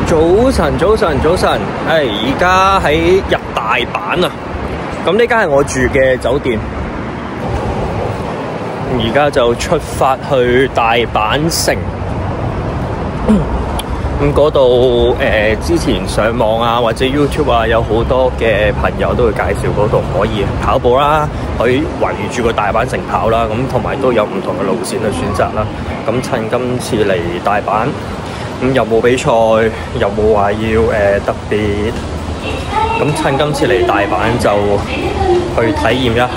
早晨！而家喺入大阪啊！咁呢間係我住嘅酒店，而家就出發去大阪城。咁嗰度之前上網啊或者 YouTube 啊，有好多嘅朋友都會介紹嗰度可以跑步啦，可以圍住個大阪城跑啦。咁同埋都有唔同嘅路線去選擇啦。咁趁今次嚟大阪，咁又冇比賽，又冇話要特別，咁趁今次嚟大阪就去體驗一下。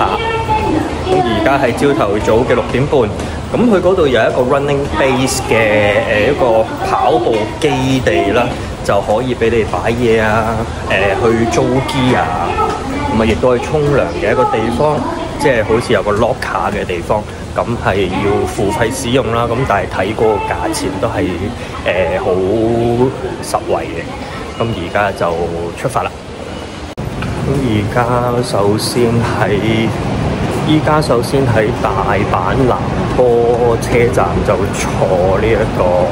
咁而家係朝頭早嘅6點半，咁佢嗰度有一個 running base 嘅一個跑步基地啦，就可以俾你擺嘢啊，去租機啊，咁啊亦都係沖涼嘅一個地方，即係好似有個 locker 嘅地方。咁係要付費使用啦，咁但係睇嗰個價錢都係好實惠嘅。咁而家就出發啦。咁依家首先喺大阪南波車站就坐呢一個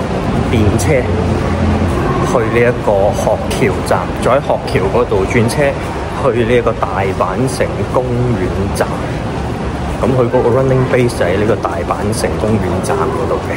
電車去呢一個鶴橋站，再喺鶴橋嗰度轉車去呢一個大阪城公園站。咁佢嗰個 running base 就喺呢個大阪城公園站嗰度嘅。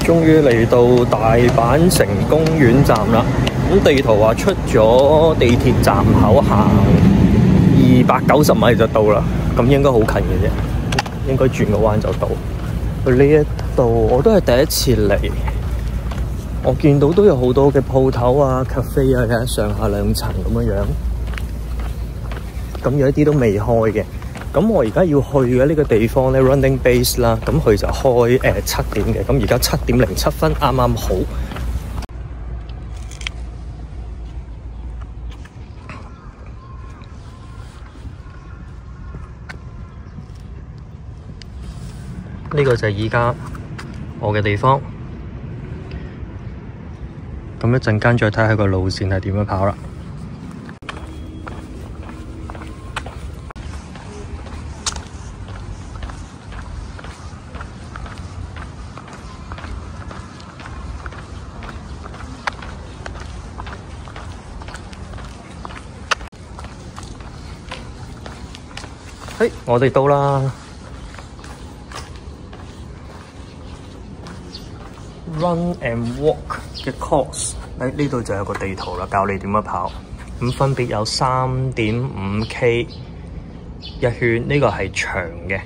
終於嚟到大阪城公園站啦！咁地圖話出咗地鐵站口行290米就到啦，咁應該好近嘅啫，應該轉個彎就到。去呢一度我都係第一次嚟，我見到都有好多嘅鋪頭啊、cafe 啊，上下2層咁樣樣，咁有一啲都未開嘅。咁我而家要去嘅呢個地方咧 ，running base 啦，咁佢就開7點嘅，咁而家7點07分啱啱好。呢個就係而家我嘅地方，咁一陣間再睇下個路線係點樣跑啦。嘿，我哋到啦 ！Run and walk 嘅 course， 呢度就有個地圖啦，教你點樣跑。咁分別有3.5K 一圈，呢個係長嘅。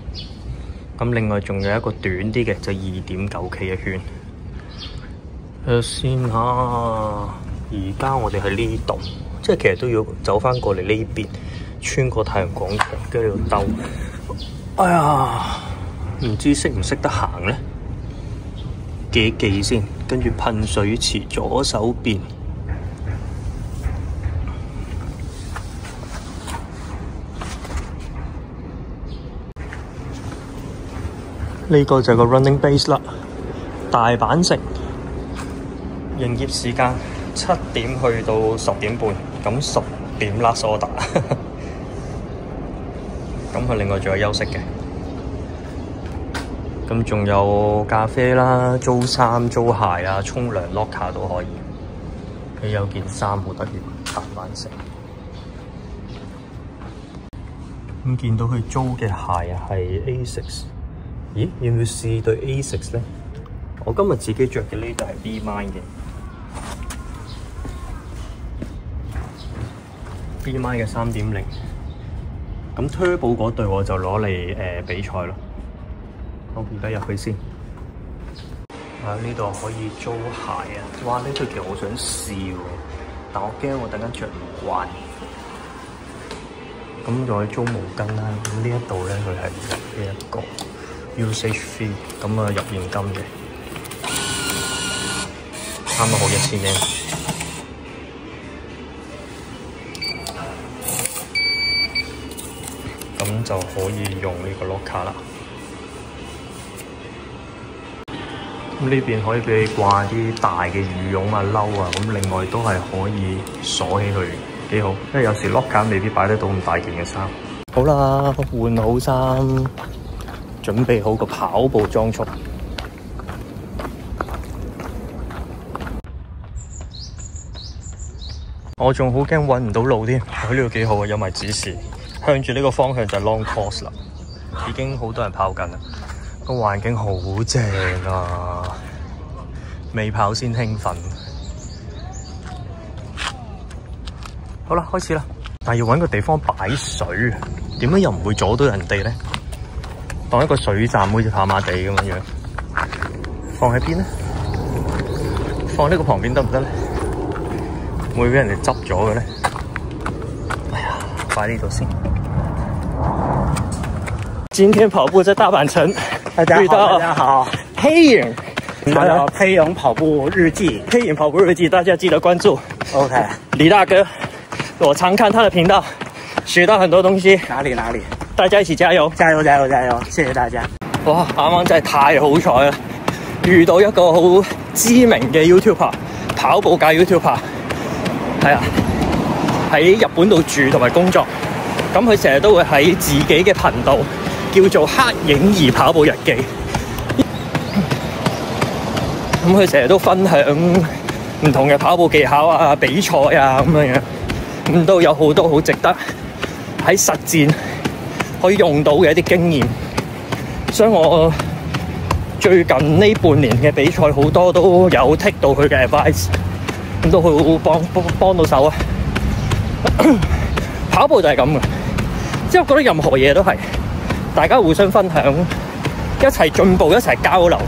咁另外仲有一個短啲嘅，就2.9K 一圈。先下，而家我哋喺呢度，即係其實都要走翻過嚟呢邊。穿過太陽廣場，跟住喺度兜。哎呀，唔知識唔識得行咧？記先，跟住噴水池左手邊。呢個就係個 running base 啦。大阪城營業時間7點去到10點半，咁10點 last order。咁佢另外仲有休息嘅，咁仲有咖啡啦、租衫、租鞋啊、沖涼 locker 都可以。佢有件衫冇得要彈翻成。咁見到佢租嘅鞋係 Asics， 咦？要唔要試對 Asics 咧？我今日自己着嘅呢對係 B-Mine 嘅 B-Mine 嘅3.0。咁 Turbo 嗰對我就攞嚟比賽咯。好，而家入去先。呢度可以租鞋啊！哇，呢對其實我想試喎，但我驚我突然間着唔慣。咁就可以租毛巾啦。咁呢一度咧，佢係呢一個 usage fee， 咁啊入現金嘅，啱啱好1000円。咁就可以用呢個 lock 卡啦。咁呢邊可以俾你掛啲大嘅羽絨啊、褸啊，咁另外都係可以鎖起佢，幾好。因為有時 lock 卡未必擺得到咁大件嘅衫。好啦，換好衫，準備好個跑步裝束。我仲好驚揾唔到路添，佢呢度幾好啊，有埋指示，向住呢個方向就係 long course 啦，已經好多人跑緊啦。個環境好正啊，未跑先興奮。好啦，開始啦，但係要揾個地方擺水，點解又唔會阻到人哋咧？當一個水站，好似跑馬地咁樣，放喺邊咧？放呢個旁邊得唔得咧？會俾人哋執咗嘅咧？哎呀，擺呢度先。今天跑步在大阪城。大家好，大家好。黑影，还有黑影跑步日记，黑影跑步日记，大家记得关注。OK， 李大哥，我常看他的频道，学到很多東西。哪里？大家一起加油！加油！加油！加油！謝謝大家。哇，啱啱真係太好彩啦！遇到一個好知名嘅 YouTuber， 跑步界 YouTuber， 係啊，喺日本度住同埋工作，咁佢成日都會喺自己嘅頻道叫做黑影兒跑步日記。咁佢成日都分享唔同嘅跑步技巧啊、比賽啊咁樣樣，咁都有好多好值得喺實戰可以用到嘅一啲經驗。所以我最近呢半年嘅比賽好多都有 take 到佢嘅 advice， 咁都好幫到手啊！跑步就係咁嘅，即係我覺得任何嘢都係大家互相分享，一齊進步，一齊交流，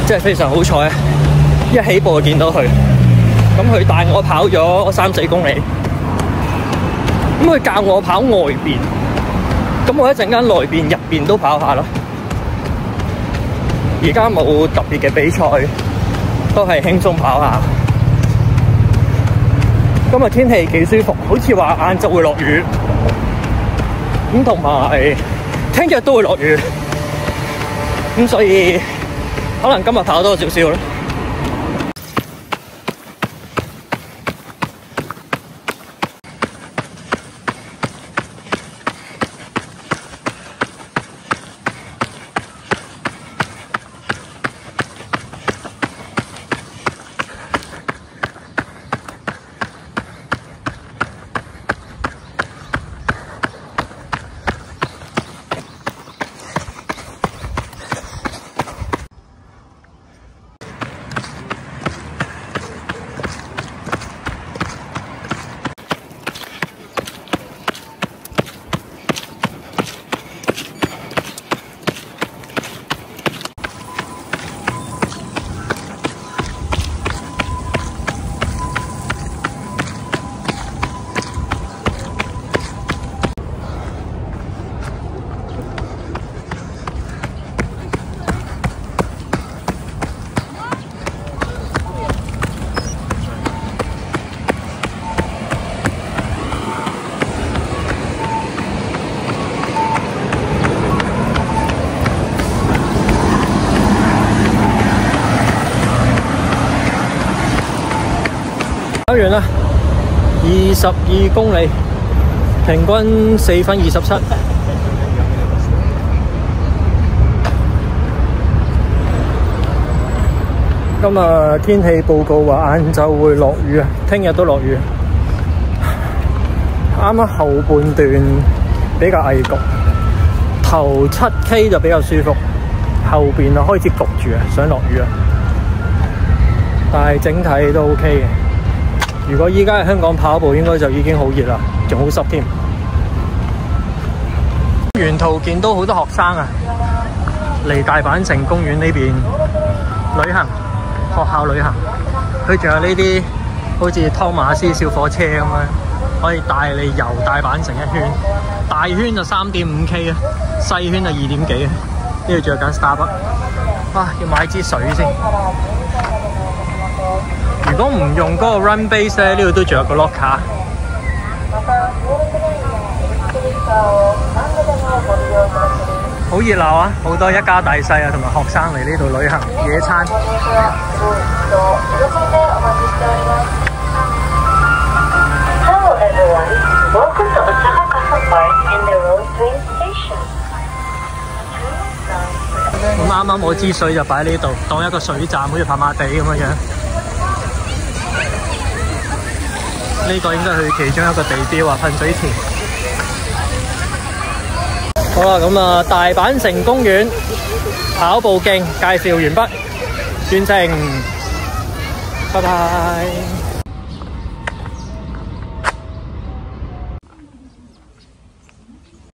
真係非常好彩。一起步就見到佢，咁佢帶我跑咗3-4公里，咁佢教我跑外邊，咁我一陣間內邊、入邊都跑下咯。而家冇特別嘅比賽，都係輕鬆跑下。今日天氣幾舒服，好似話晏晝會落雨，咁同埋聽日都會落雨，咁所以可能今日跑多少少咯。跑完啦，22公里，平均4分27。今日天氣報告話晏晝會落雨啊，聽日都落雨。啱啱後半段比較危焗，頭7K 就比較舒服，後邊啊開始焗住啊，想落雨啊。但係整體都 OK 嘅。如果依家喺香港跑步，應該就已經好熱啦，仲好濕添。沿途見到好多學生啊，嚟大阪城公園呢邊旅行。學校旅行，佢仲有呢啲好似湯馬斯小火車咁樣，可以帶你遊大阪城一圈。大圈就3.5K 啊，細圈就2點幾啊。呢度仲有間 Starbucks， 哇！要買支水先。如果唔用嗰個 Run Base 咧，呢度都仲有個 locker。好熱鬧啊！好多一家大細啊，同埋學生嚟呢度旅行野餐。咁啱啱我支水就擺呢度，當一個水站，好似跑馬地咁樣樣。呢個應該係佢其中一個地標啊，噴水池。好啦，咁啊，大阪城公園跑步徑介紹完畢，完成，拜拜。